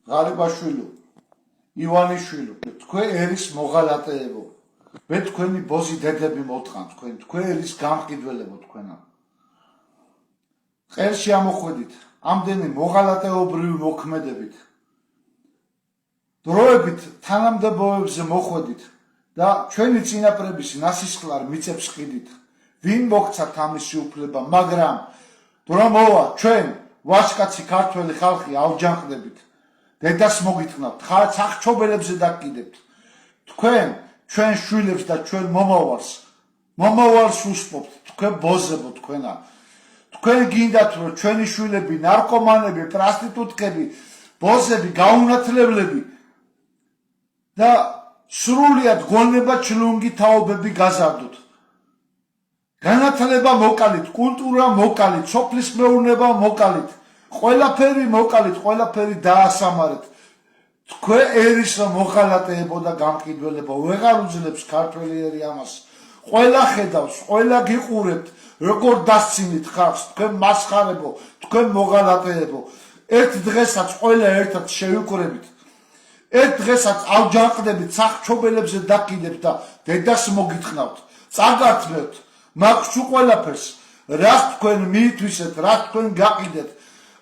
ღარიბაშვილი, ივანიშვილი, თქვენ ერის მოღალატეებო. მე თქვენი ბოზი დედები მოტყან თქვენ ერის გამყიდველებო თქვენა. ყელში ამოხვედით, ამდენი მოღალატეობრივი მოქმედებით. დროებით თანამდებობებზე მოხვედით და ჩვენი წინაპრების ნასისხლარ მიწებს ყიდით. ვინ მოგცათ ამისი უფლება, მაგრამ დრო მოვა ჩვენ ვაჟკაცი ქართველი ხალხი ავჯანყდებით. დედას მოგიტყნავთ, სახჩობელებზე დაკიდებთ. თქვენ ჩვენ შვილებს და ჩვენ მომავალს უსპობთ, თქვენ ბოზებო თქვენა. თქვენ გინდათ რომ ჩვენი შვილები ნარკომანები, პროსტიტუტკები, ბოზები, გაუნათლებლები და სრულიად გონება ჩლუნგი თაობები გაზარდოთ. განათლება მოკალით, კულტურა მოკალით, სოფლის მეურნეობა მოკალით, ყველაფერი მოკალით, ყველაფერი დაასამარეთ. თქვენ ერის მოღალატეებო და გამყიდველებო, ვეღარ უძლებს ქართველი ერი ამას. ყველა ხედავს, ყველა გიყურებთ, როგორ დასცინით ხალხს, თქვენ მასხარებო, თქვენ მოღალატეებო. ერთ დღესაც ყველა ერთად შევიკვრებით. ერთ დღესაც ავჯანყდებით, სახჩობელებზე დაკიდებთ და დედას მოგიტყნავთ. წაგართმევთ, მაქვს თუ ყველაფერს, რას თქვენ მიითვისეთ, რას თქვენ გაყიდეთ.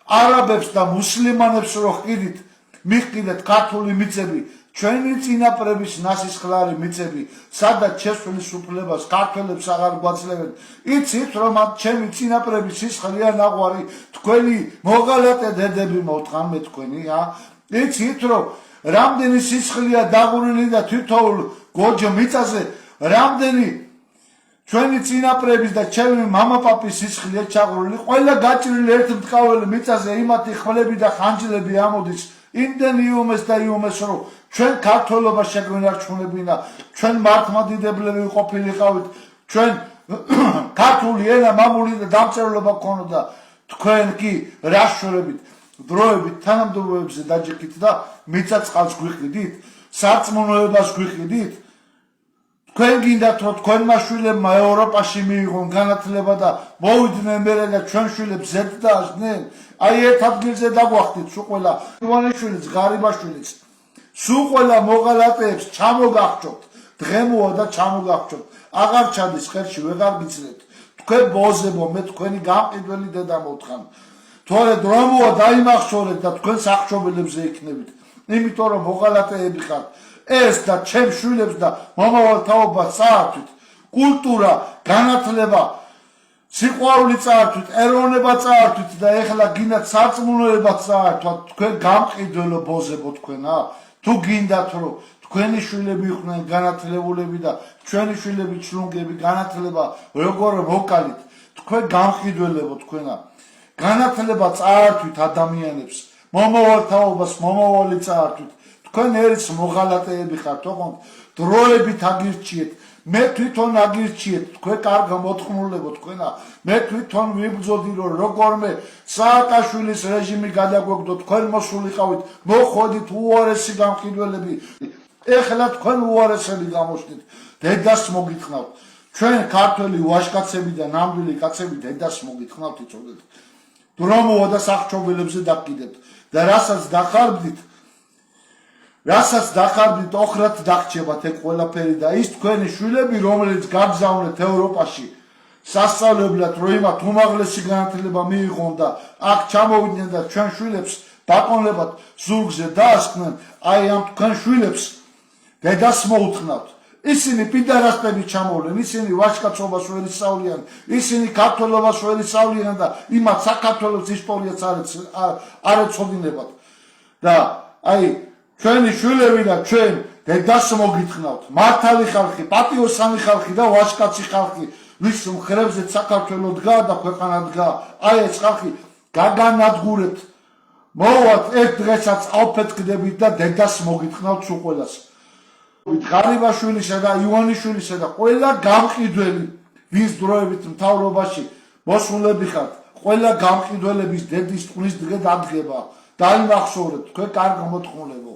არაბებს და მუსლიმანებს რო ყიდით, მიყიდეთ ქართული მიწები, ჩვენი წინაპრების ნასისხლარი მიწები, სადაც შესვლის უფლებას ქართველებს აღარ გვაძლევენ. იცით რომ ჩემი წინაპრების სისხლია ნაღვარი, თქვენი მოღალატე დედები მოვთხან მე თქვენი, იცით რომ რამდენი სისხლია დაღურილი და თითოეულ გოჯო მიწაზე, რამდენი ჩვენი წინაპრების და ჩემი მამაპაპის სისხლია ჩაღურული, ყველა გაჭრილი ერთ მტკაველ მიწაზე იმათი ხმლები და ხანჯლები ამოდის. იმდენ იუმეს და იუმეს რომ ჩვენ ქართველობა შეგვინარჩუნებინა, ჩვენ მართლმადიდებლები ყოფილიყავით, ჩვენ ქართული ენა, მამული და დამწერლობა გქონოდა, თქვენ კი რაშორებით, დროებით თანამდებობებზე დაჯექით და მიწა-წყალს გვიყიდით, სარწმუნოებას გვიყიდით. თქვენ გინდათ რომ თქვენმა შვილებმა ევროპაში მიიღონ განათლება და მოვიდნენ მერე და ჩვენ შვილებს ზედ დაასდნენ. აი ერთ ადგილზე დაგვახდით სულ ყველა ივანიშვილიც, ღარიბაშვილიც, სულ ყველა მოღალატეებს ჩამოგახჭობთ, დღემოა და ჩამოგახჭობთ. აღარ ჩადის ხელში, ვეღარ გიცლებთ. თქვენ ბოზებო, მე თქვენი გამყიდველი დედა მოვთხან. თორე დრომოა დაიმახსოვრეთ და თქვენ სახჩობელებზე იქნებით. იმიტომ რომ მოღალატეები ხართ. ეს და ჩემ შვილებს და მომავალ თაობას წაართვით. კულტურა, განათლება, სიყვარული წაართვით, ეროვნება წაართვით და ეხლა გინდათ სარწმუნოება წაართვათ. თქვენ გამყიდველო ბოზებო თქვენა. თუ გინდათ რომ თქვენი შვილები იყვნენ განათლებულები და ჩვენი შვილები ჩლუნგები განათლება როგორ მოკალით, თქვენ გამყიდველებო თქვენა. განათლება წაართვით ადამიანებს, მომავალ თაობას მომავალი წაართვით. თქვენ ერის მოღალატეები ხართ, ოღონდ დროებით აგირჩიეთ, მე თვითონ აგირჩიეთ, თქვენ კარგ მოთხმულებო თქვენა. მე თვითონ ვიბრძოდი რომ როგორმე სააკაშვილის რეჟიმი გადაგვეგდო, თქვენ მოსულიყავით, მოხვედით უარესი გამყიდველები. ეხლა თქვენ უარესები გამოჩნდით, დედას მოგიტყნავთ. ჩვენ ქართველი ვაჟკაცები და ნამდვილი კაცები დედას მოგიტყნავთ, იცოდეთ. დრომოა და სახჩობელებზე დაკიდებთ და რასაც დახარბდით, ოხრად დახჩებათ ეგ ყველაფერი და ის თქვენი შვილები, რომელიც გაგზავნეთ ევროპაში სასწავლებლად, რომ იმათ უმაღლესი განათლება მიიღონ და აქ ჩამოვიდნენ და ჩვენ შვილებს ბატონლებად ზურგზე დაასხნენ, აი ამ თქვენ შვილებს დედას მოუთხრნავთ. ისინი პიდარასტები ჩამოვლენ, ისინი ვაჟკაცობას ვერ ისწავლიან, ისინი ქართველობას ვერ ისწავლიან და იმათ საქართველოს ისტორიაც არ ეცოდინებათ. და აი ჩვენი შვილები და ჩვენ დედას მოგიტყნავთ. მართალი ხალხი, პატიოსანი ხალხი და ვაჟკაცი ხალხი, ვის მხრებზე საქართველო დგა და ქვეყანა დგა. აი ეს ხალხი გაგანადგურებთ. მოვათ ერთ დღესაც ავფეთქდებით და დედას მოგიტყნავთ სულ ყველას. ღარიბაშვილისა და ივანიშვილისა და ყველა გამყიდველი, ვის დროებით მთავრობაში მოსულები ხართ, ყველა გამყიდველების დედის ტყუის დღე დადგება. დაიმახსოვრეთ, თქვენ კარგ მოთხმულებო.